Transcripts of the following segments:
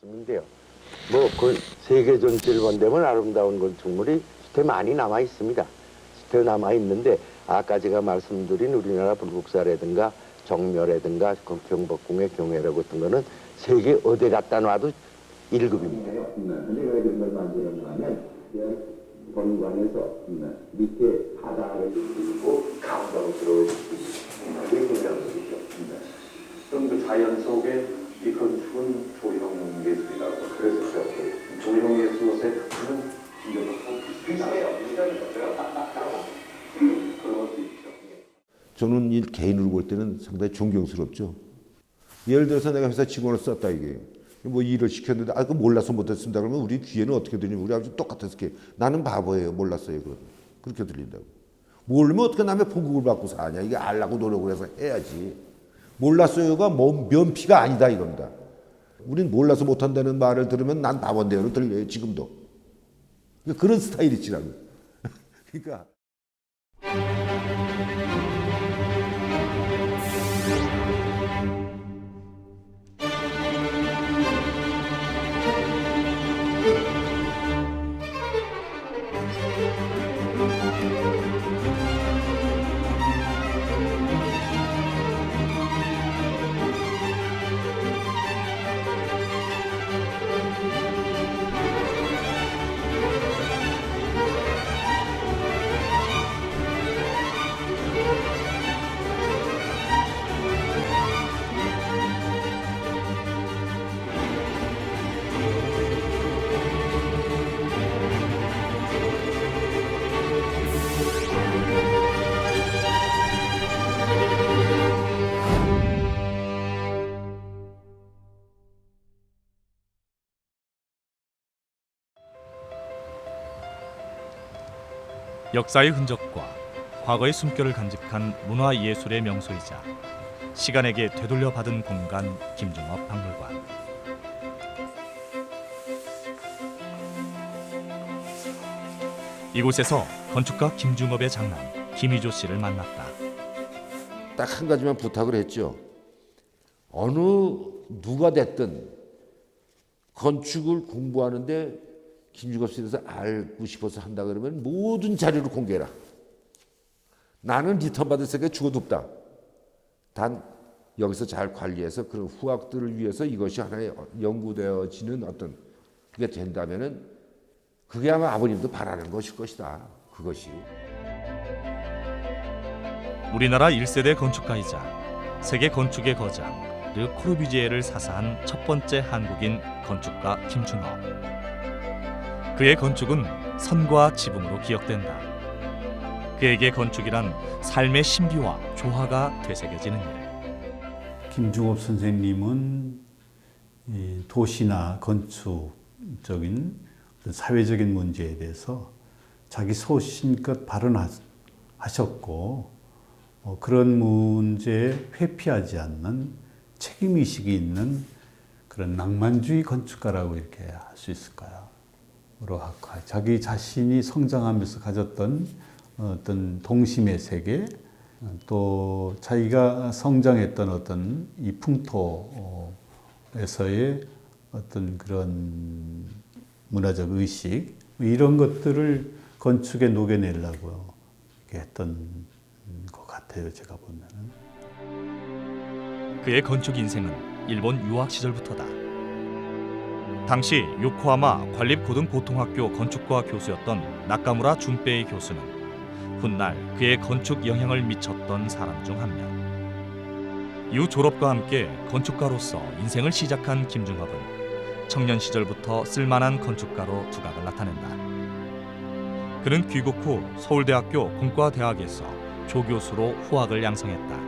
말씀인데요. 뭐 그 세계 전체를 본다면 아름다운 건축물이 수태 많이 남아 있습니다. 수태 남아 있는데 아까 제가 말씀드린 우리나라 불국사라든가 정묘라든가 경복궁의 경회라고 같은 거는 세계 어디 갖다 놔도 1급입니다. 근데 왜 그런 걸 만들었냐 하면 본관에서 밑에 바다를 그리고 감동스러운 그게 굉장히죠. 그럼 그 자연 속에 이 건축은 조형 예술이라고 그랬었죠. 조형 예술의 그런 기억하고 비슷해요. 그런 것도 있죠. 저는 이 개인으로 볼 때는 상당히 존경스럽죠. 예를 들어서 내가 회사 직원을 썼다 이게 뭐 일을 시켰는데 그 몰라서 못했습니다 그러면 우리 귀에는 어떻게 들리냐 우리 아버지 똑같았을 게 나는 바보예요 몰랐어요 그렇게 들린다고. 모르면 어떻게 남의 보급을 받고 사냐 이게 알라고 노력을 해서 해야지. 몰랐어요가 뭐 면피가 아니다 이겁니다. 우린 몰라서 못한다는 말을 들으면 난 바본데요로 들려요 지금도. 그런 스타일이지라고. 그러니까. 역사의 흔적과 과거의 숨결을 간직한 문화예술의 명소이자 시간에게 되돌려 받은 공간 김중업 박물관. 이곳에서 건축가 김중업의 장남 김희조 씨를 만났다. 딱 한 가지만 부탁을 했죠. 어느 누가 됐든 건축을 공부하는데 김중업 씨에 대해서 알고 싶어서 한다 그러면 모든 자료를 공개해라. 나는 리턴 받을 생각에 죽어도 없다. 단 여기서 잘 관리해서 그런 후학들을 위해서 이것이 하나의 연구되어지는 어떤 그게 된다면은 그게 아마 아버님도 바라는 것일 것이다. 그것이. 우리나라 1세대 건축가이자 세계 건축의 거장 르 코르비지에를 사사한 첫 번째 한국인 건축가 김중업. 그의 건축은 선과 지붕으로 기억된다. 그에게 건축이란 삶의 신비와 조화가 되새겨지는 일. 김중업 선생님은 도시나 건축적인 사회적인 문제에 대해서 자기 소신껏 발언하셨고 그런 문제에 회피하지 않는 책임의식이 있는 그런 낭만주의 건축가라고 이렇게 할 수 있을까요? 자기 자신이 성장하면서 가졌던 어떤 동심의 세계, 또 자기가 성장했던 어떤 이 풍토에서의 어떤 그런 문화적 의식, 이런 것들을 건축에 녹여내려고 이렇게 했던 것 같아요, 제가 보면은. 그의 건축 인생은 일본 유학 시절부터다. 당시 요코하마 관립고등보통학교 건축과 교수였던 나카무라 준페이 교수는 훗날 그의 건축 영향을 미쳤던 사람 중 한 명. 이후 졸업과 함께 건축가로서 인생을 시작한 김중업은 청년 시절부터 쓸만한 건축가로 두각을 나타낸다. 그는 귀국 후 서울대학교 공과대학에서 조교수로 후학을 양성했다.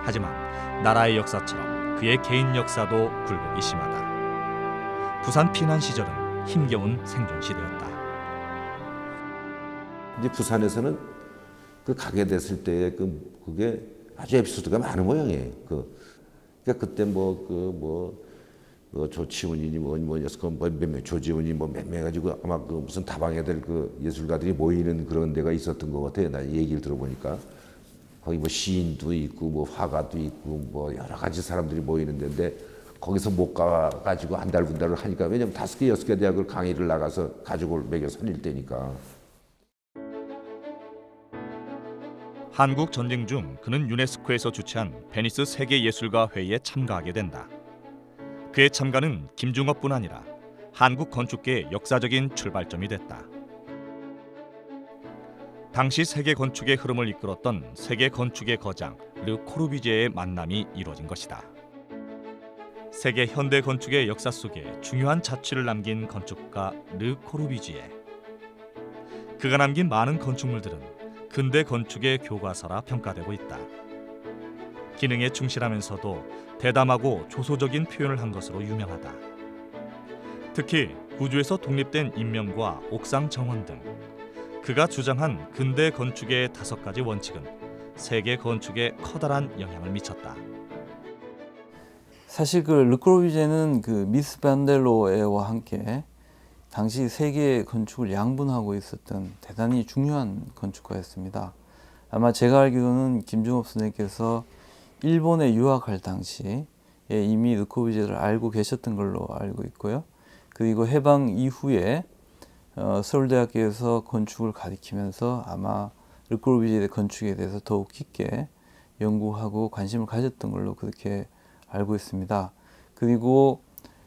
하지만 나라의 역사처럼 그의 개인 역사도 굴곡이 심하다. 부산 피난 시절은 힘겨운 생존 시대였다. 이제 부산에서는 그 가게 됐을 때에 그게 아주 에피소드가 많은 모양이에요. 그러니까 그때 조치훈이니 조지훈이 몇 명 가지고 아마 무슨 다방에 될 예술가들이 모이는 그런 데가 있었던 것 같아요. 나 얘기를 들어보니까 거기 시인도 있고 화가도 있고 여러 가지 사람들이 모이는 데인데 거기서 못 가가지고 한 달 군달을 하니까 왜냐면 5개 6개 대학을 강의를 나가서 가족을 먹여 살릴 때니까. 한국 전쟁 중 그는 유네스코에서 주최한 베니스 세계예술가 회의에 참가하게 된다. 그의 참가는 김중업뿐 아니라 한국 건축계의 역사적인 출발점이 됐다. 당시 세계 건축의 흐름을 이끌었던 세계 건축의 거장 르 코르비제의 만남이 이루어진 것이다. 세계 현대 건축의 역사 속에 중요한 자취를 남긴 건축가 르 코르비지에. 그가 남긴 많은 건축물들은 근대 건축의 교과서라 평가되고 있다. 기능에 충실하면서도 대담하고 조소적인 표현을 한 것으로 유명하다. 특히 구조에서 독립된 인명과 옥상 정원 등 그가 주장한 근대 건축의 5가지 원칙은 세계 건축에 커다란 영향을 미쳤다. 사실 그 르코르비제는 그 미스 반델로에와 함께 당시 세계 건축을 양분하고 있었던 대단히 중요한 건축가였습니다. 아마 제가 알기로는 김중업 선생님께서 일본에 유학할 당시에 이미 르코르비제를 알고 계셨던 걸로 알고 있고요. 그리고 해방 이후에 서울대학교에서 건축을 가리키면서 아마 르코르비제 건축에 대해서 더욱 깊게 연구하고 관심을 가졌던 걸로 그렇게 알고 있습니다. 그리고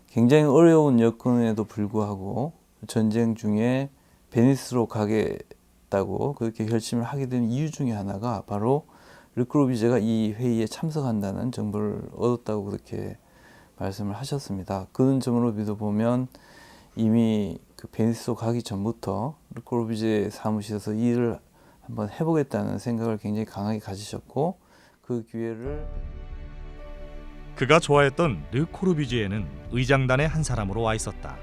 굉장히 어려운 여건에도 불구하고 전쟁 중에 베니스로 가겠다고 그렇게 결심을 하게 된 이유 중에 하나가 바로 르코르비제가 이 회의에 참석한다는 정보를 얻었다고 그렇게 말씀을 하셨습니다. 그런 점으로 보면 이미 그 베니스로 가기 전부터 르코르비제 사무실에서 일을 한번 해보겠다는 생각을 굉장히 강하게 가지셨고 그 기회를 그가 좋아했던 르 코르비지에는 의장단의 한 사람으로 와 있었다.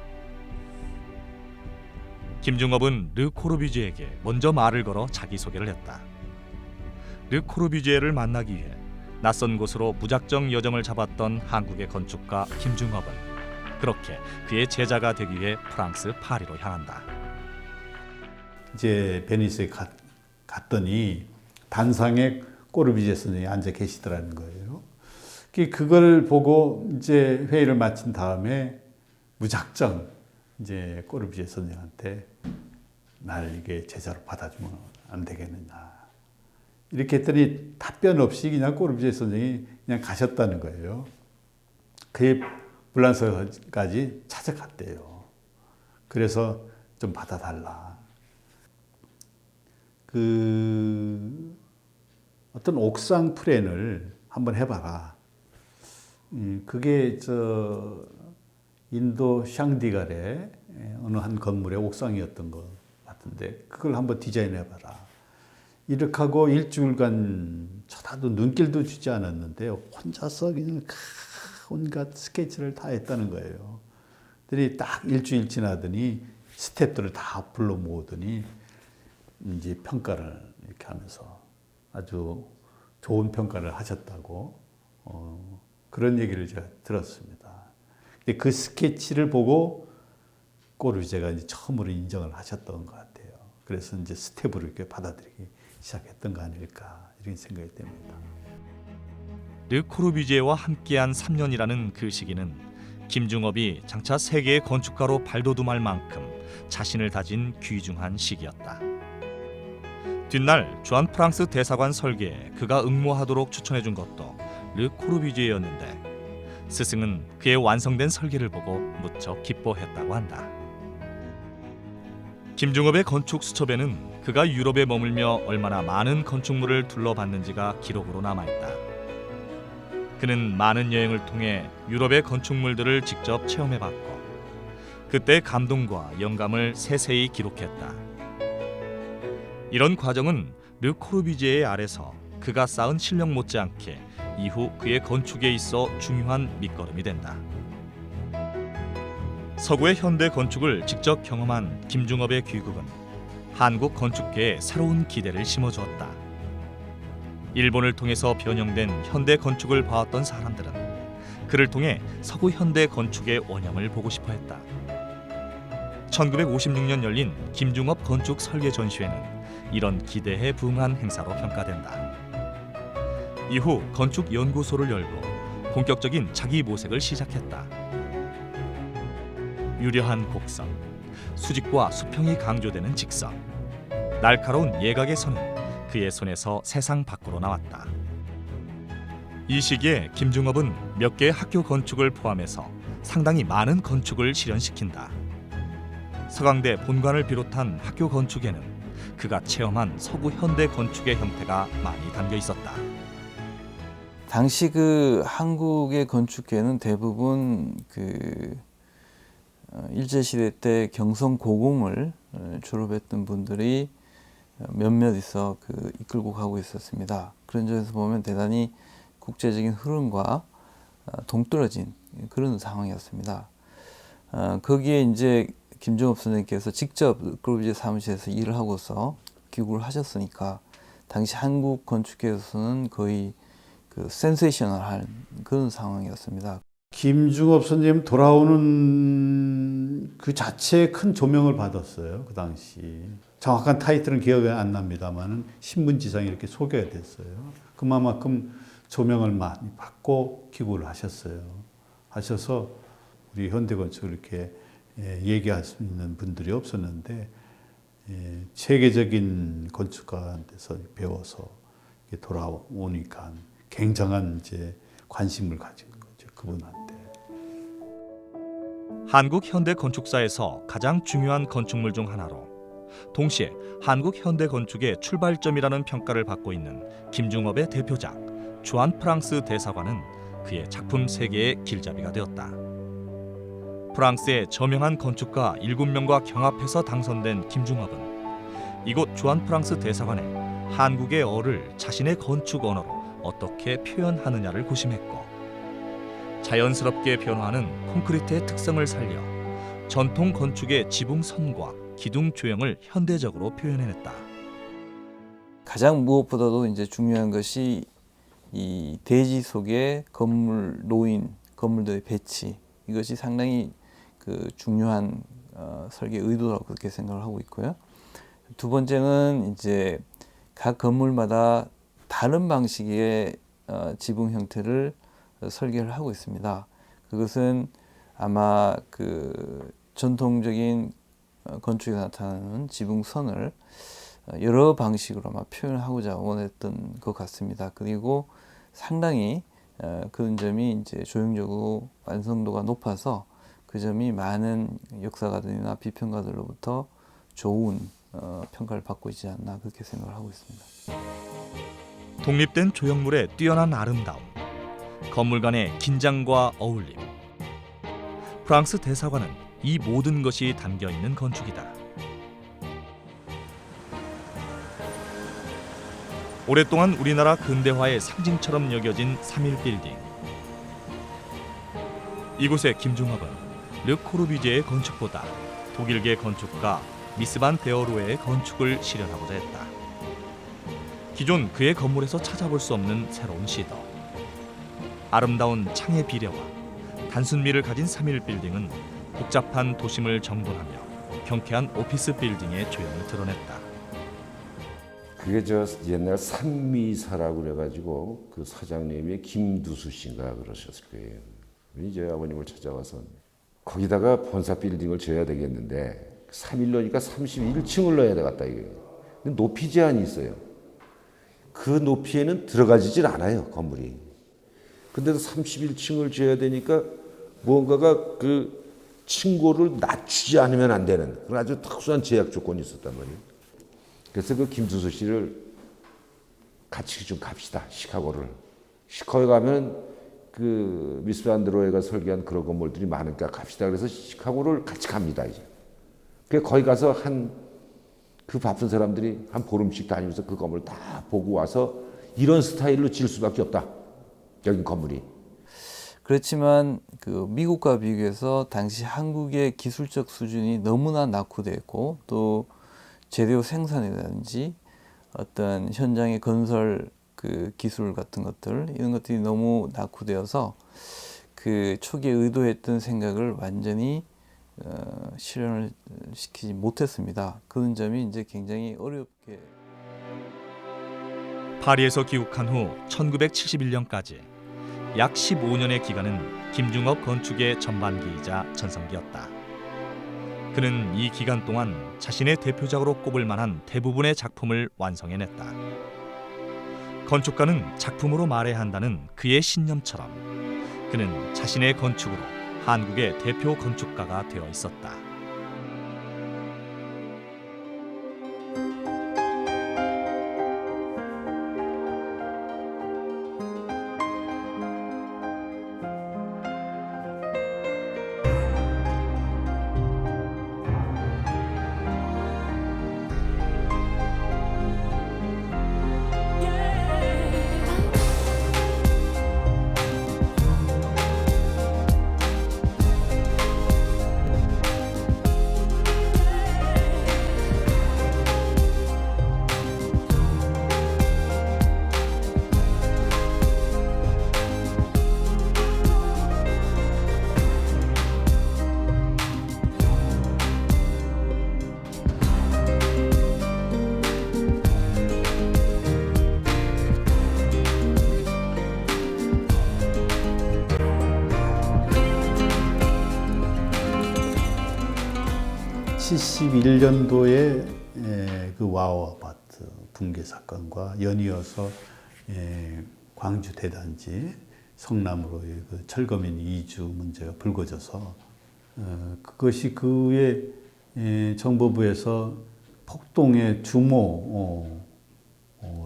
김중업은 르 코르비지에게 먼저 말을 걸어 자기소개를 했다. 르 코르비지에를 만나기 위해 낯선 곳으로 무작정 여정을 잡았던 한국의 건축가 김중업은 그렇게 그의 제자가 되기 위해 프랑스 파리로 향한다. 이제 베니스에 갔더니 단상에 코르비제 선생이 앉아 계시더라는 거예요. 그걸 보고 이제 회의를 마친 다음에 무작정 이제 코르비제 선생한테 날 이게 제자로 받아주면 안 되겠느냐 이렇게 했더니 답변 없이 그냥 코르비제 선생이 그냥 가셨다는 거예요. 그의 불란서까지 찾아갔대요. 그래서 좀 받아달라. 그 어떤 옥상 플랜을 한번 해봐라. 그게 인도 샹디갈의 어느 한 건물의 옥상이었던 것 같은데 그걸 한번 디자인해봐라. 이렇게 하고 일주일간 쳐다도 눈길도 주지 않았는데 혼자서 그냥 온갖 스케치를 다 했다는 거예요. 그들이 딱 일주일 지나더니 스태프들을 다 불러 모으더니 이제 평가를 이렇게 하면서 아주 좋은 평가를 하셨다고 그런 얘기를 제가 들었습니다. 근데 그 스케치를 보고 코르비제가 이제 처음으로 인정을 하셨던 것 같아요. 그래서 이제 스텝으로 이렇게 받아들이기 시작했던 거 아닐까 이런 생각이 듭니다. 르 코르비제와 함께한 3년이라는 그 시기는 김중업이 장차 세계의 건축가로 발돋움할 만큼 자신을 다진 귀중한 시기였다. 뒷날 주한 프랑스 대사관 설계에 그가 응모하도록 추천해준 것도 르 코르비제였는데 스승은 그의 완성된 설계를 보고 무척 기뻐했다고 한다. 김중업의 건축 수첩에는 그가 유럽에 머물며 얼마나 많은 건축물을 둘러봤는지가 기록으로 남아있다. 그는 많은 여행을 통해 유럽의 건축물들을 직접 체험해봤고 그때 감동과 영감을 세세히 기록했다. 이런 과정은 르 코르비제의 아래서 그가 쌓은 실력 못지않게 이후 그의 건축에 있어 중요한 밑거름이 된다. 서구의 현대 건축을 직접 경험한 김중업의 귀국은 한국 건축계에 새로운 기대를 심어주었다. 일본을 통해서 변형된 현대 건축을 봐왔던 사람들은 그를 통해 서구 현대 건축의 원형을 보고 싶어했다. 1956년 열린 김중업 건축 설계 전시회는 이런 기대에 부응한 행사로 평가된다. 이후 건축 연구소를 열고 본격적인 자기 모색을 시작했다. 유려한 곡선, 수직과 수평이 강조되는 직선, 날카로운 예각의 선은 그의 손에서 세상 밖으로 나왔다. 이 시기에 김중업은 몇 개의 학교 건축을 포함해서 상당히 많은 건축을 실현시킨다. 서강대 본관을 비롯한 학교 건축에는 그가 체험한 서구 현대 건축의 형태가 많이 담겨 있었다. 당시 그 한국의 건축계는 대부분 그 일제시대 때 경성 고공을 졸업했던 분들이 몇몇 있어 그 이끌고 가고 있었습니다. 그런 점에서 보면 대단히 국제적인 흐름과 동떨어진 그런 상황이었습니다. 거기에 이제 김중업 선생님께서 직접 그루비제 사무실에서 일을 하고서 기구를 하셨으니까 당시 한국 건축계에서는 거의 그 센세이셔널한 그런 상황이었습니다. 김중업 선생님 돌아오는 그 자체에 큰 조명을 받았어요. 그 당시. 정확한 타이틀은 기억이 안 납니다만 신문지상에 이렇게 소개가 됐어요. 그만큼 조명을 많이 받고 기구를 하셨어요. 하셔서 우리 현대건축을 이렇게 얘기할 수 있는 분들이 없었는데 세계적인 건축가한테서 배워서 돌아오니까 굉장한 이제 관심을 가진 거죠. 그분한테. 한국 현대 건축사에서 가장 중요한 건축물 중 하나로 동시에 한국 현대 건축의 출발점이라는 평가를 받고 있는 김중업의 대표작 주안 프랑스 대사관은 그의 작품 세계의 길잡이가 되었다. 프랑스의 저명한 건축가 7명과 경합해서 당선된 김중업은 이곳 주안 프랑스 대사관에 한국의 어를 자신의 건축 언어로 어떻게 표현하느냐를 고심했고 자연스럽게 변화하는 콘크리트의 특성을 살려 전통 건축의 지붕선과 기둥 조형을 현대적으로 표현해냈다. 가장 무엇보다도 이제 중요한 것이 이 대지 속에 건물 놓인 건물들의 배치, 이것이 상당히 그 중요한 설계 의도라고 그렇게 생각을 하고 있고요. 두 번째는 이제 각 건물마다 다른 방식의 지붕 형태를 설계를 하고 있습니다. 그것은 아마 그 전통적인 건축에 나타나는 지붕선을 여러 방식으로 아마 표현하고자 원했던 것 같습니다. 그리고 상당히 그런 점이 이제 조형적으로 완성도가 높아서 그 점이 많은 역사가들이나 비평가들로부터 좋은 평가를 받고 있지 않나 그렇게 생각을 하고 있습니다. 독립된 조형물의 뛰어난 아름다움, 건물 간의 긴장과 어울림. 프랑스 대사관은 이 모든 것이 담겨 있는 건축이다. 오랫동안 우리나라 근대화의 상징처럼 여겨진 3.1 빌딩. 이곳에 김중업은 르 코르비제의 건축보다 독일계 건축가 미스 반 데어로의 건축을 실현하고자 했다. 기존 그의 건물에서 찾아볼 수 없는 새로운 시도. 아름다운 창의 비례와 단순미를 가진 3.1 빌딩은 복잡한 도심을 정돈하며 경쾌한 오피스 빌딩의 조형을 드러냈다. 그게 저 옛날 산미사라고 그래가지고 그 사장님이 김두수 씨인가 그러셨을 거예요. 이제 아버님을 찾아와서 거기다가 본사 빌딩을 지어야 되겠는데 3.1로니까 31층을 넣어야 되겠다 이게. 근데 높이 제한이 있어요. 그 높이에는 들어가지질 않아요 건물이. 근데도 31층을 지어야 되니까 무언가가 그 층고를 낮추지 않으면 안 되는 그런 아주 특수한 제약 조건이 있었단 말이에요. 그래서 그 김두수 씨를 같이 좀 갑시다. 시카고를. 시카고에 가면 그 미스 반데로에가 설계한 그런 건물들이 많으니까 갑시다. 그래서 시카고를 같이 갑니다. 이제. 그 거기 가서 그 바쁜 사람들이 한 보름씩 다니면서 그 건물을 다 보고 와서 이런 스타일로 지을 수밖에 없다. 여긴 건물이. 그렇지만 그 미국과 비교해서 당시 한국의 기술적 수준이 너무나 낙후됐고 또 재료 생산이라든지 어떤 현장의 건설 그 기술 같은 것들 이런 것들이 너무 낙후되어서 그 초기에 의도했던 생각을 완전히 실현을 시키지 못했습니다. 그런 점이 이제 굉장히 어렵게. 파리에서 귀국한 후 1971년까지 약 15년의 기간은 김중업 건축의 전반기이자 전성기였다. 그는 이 기간 동안 자신의 대표작으로 꼽을 만한 대부분의 작품을 완성해냈다. 건축가는 작품으로 말해야 한다는 그의 신념처럼 그는 자신의 건축으로 한국의 대표 건축가가 되어 있었다. (71년도에) 그 와우 아파트 붕괴 사건과 연이어서 광주 대단지 성남으로의 그 철거민 이주 문제가 불거져서 그것이 그의 정보부에서 폭동의 주모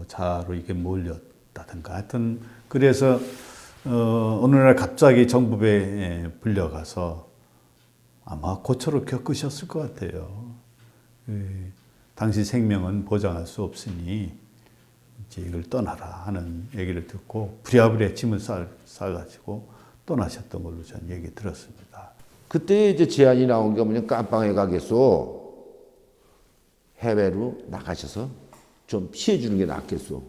자로 이게 몰렸다든가 하여튼 그래서 어느 날 갑자기 정부부에 불려가서 아마 고초를 겪으셨을 것 같아요. 당시 생명은 보장할 수 없으니 이제 이걸 떠나라 하는 얘기를 듣고 부랴부랴 짐을 싸가지고 떠나셨던 걸로 저는 얘기 들었습니다. 그때 이제 제안이 나온 게 뭐냐, 깜빵에 가겠소. 해외로 나가셔서 좀 피해주는 게 낫겠소.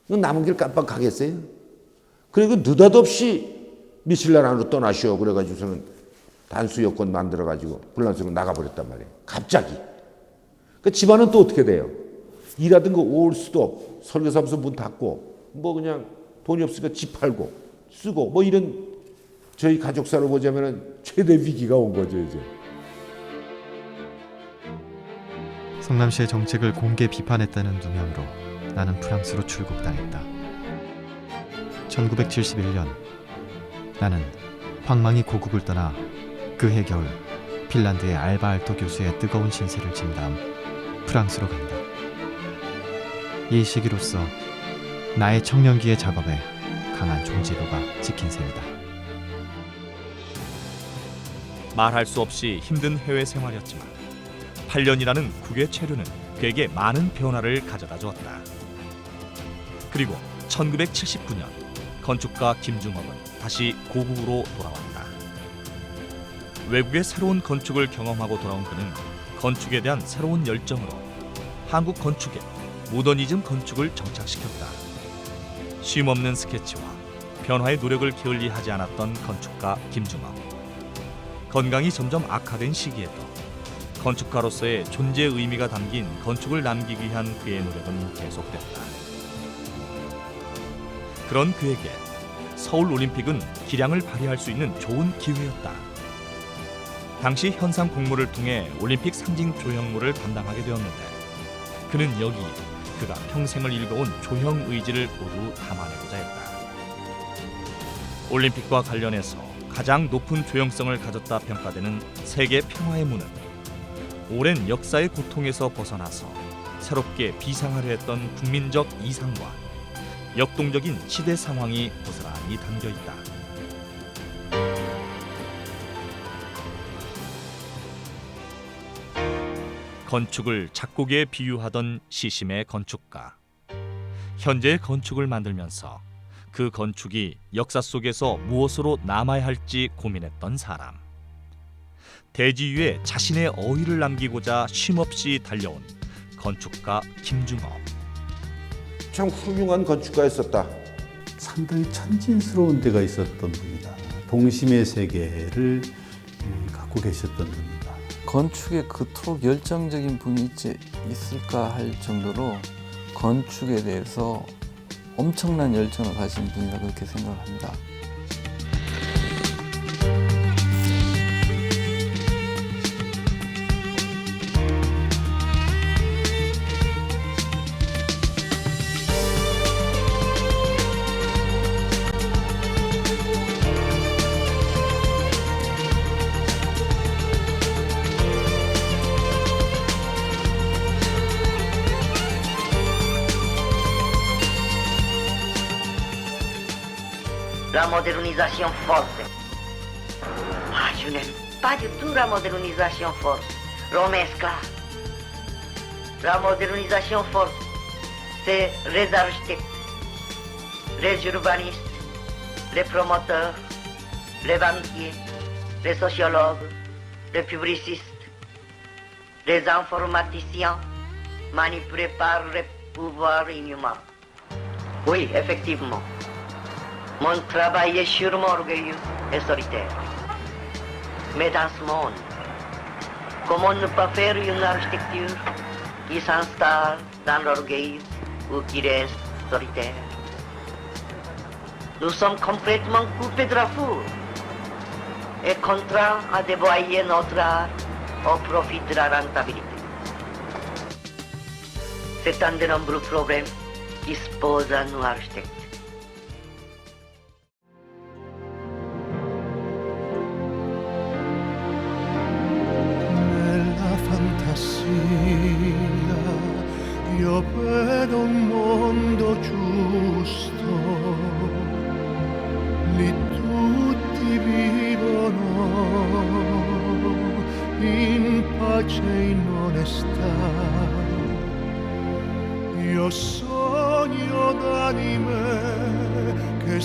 남은 길 깜빵 가겠어요? 그리고 느닷없이 미칠날 안으로 떠나시오. 그래가지고서는 단수 여권 만들어가지고 불란서로 나가버렸단 말이에요. 갑자기. 그 집안은 또 어떻게 돼요? 일하던 거 올 수도 없고, 설계사무소 문 닫고, 뭐 그냥 돈이 없으니까 집 팔고, 쓰고, 뭐 이런 저희 가족사로 보자면 최대 위기가 온 거죠, 이제. 성남시의 정책을 공개 비판했다는 누명으로 나는 프랑스로 출국당했다. 1971년 나는 황망히 고국을 떠나 그해 겨울 핀란드의 알바 알토 교수의 뜨거운 신세를 진 다음 프랑스로 간다. 이 시기로서 나의 청년기의 작업에 강한 종지부가 찍힌 셈이다. 말할 수 없이 힘든 해외 생활이었지만 8년이라는 국외 체류는 그에게 많은 변화를 가져다 주었다. 그리고 1979년 건축가 김중업은 다시 고국으로 돌아왔다. 외국의 새로운 건축을 경험하고 돌아온 그는 건축에 대한 새로운 열정으로 한국 건축에 모더니즘 건축을 정착시켰다. 쉼없는 스케치와 변화의 노력을 게을리하지 않았던 건축가 김중업. 건강이 점점 악화된 시기에도 건축가로서의 존재 의미가 담긴 건축을 남기기 위한 그의 노력은 계속됐다. 그런 그에게 서울올림픽은 기량을 발휘할 수 있는 좋은 기회였다. 당시 현상 공모를 통해 올림픽 상징 조형물을 담당하게 되었는데 그는 여기에 그가 평생을 읽어온 조형 의지를 모두 담아내고자 했다. 올림픽과 관련해서 가장 높은 조형성을 가졌다 평가되는 세계 평화의 문은 오랜 역사의 고통에서 벗어나서 새롭게 비상하려 했던 국민적 이상과 역동적인 시대 상황이 고스란히 담겨 있다. 건축을 작곡에 비유하던 시심의 건축가. 현재의 건축을 만들면서 그 건축이 역사 속에서 무엇으로 남아야 할지 고민했던 사람. 대지 위에 자신의 어휘를 남기고자 쉼없이 달려온 건축가 김중업. 참 훌륭한 건축가였었다. 상당히 천진스러운 데가 있었던 분이다. 동심의 세계를 갖고 계셨던 분이다. 건축에 그토록 열정적인 분이 있을까 할 정도로 건축에 대해서 엄청난 열정을 가진 분이라 그렇게 생각을 합니다. La modernisation forte. Ah, je n'aime pas du tout la modernisation forte. Romesca. La modernisation forte, c'est les architectes, les urbanistes, les promoteurs, les banquiers, les sociologues, les publicistes, les informaticiens manipulés par les pouvoirs inhumains. Oui, effectivement. Mon travail est sûrement orgueilleux et solitaire. Mais dans ce monde, comment ne pas faire une architecture qui s'installe dans l'orgueil ou qui reste solitaire? Nous sommes complètement coupés de la foule et contraints à dévoyer notre art au profit de la rentabilité. C'est un de nombreux problèmes qui se posent à nous architectes. Io vedo un mondo giusto, lì tutti vivono in pace e in onestà. Io sogno d'anime che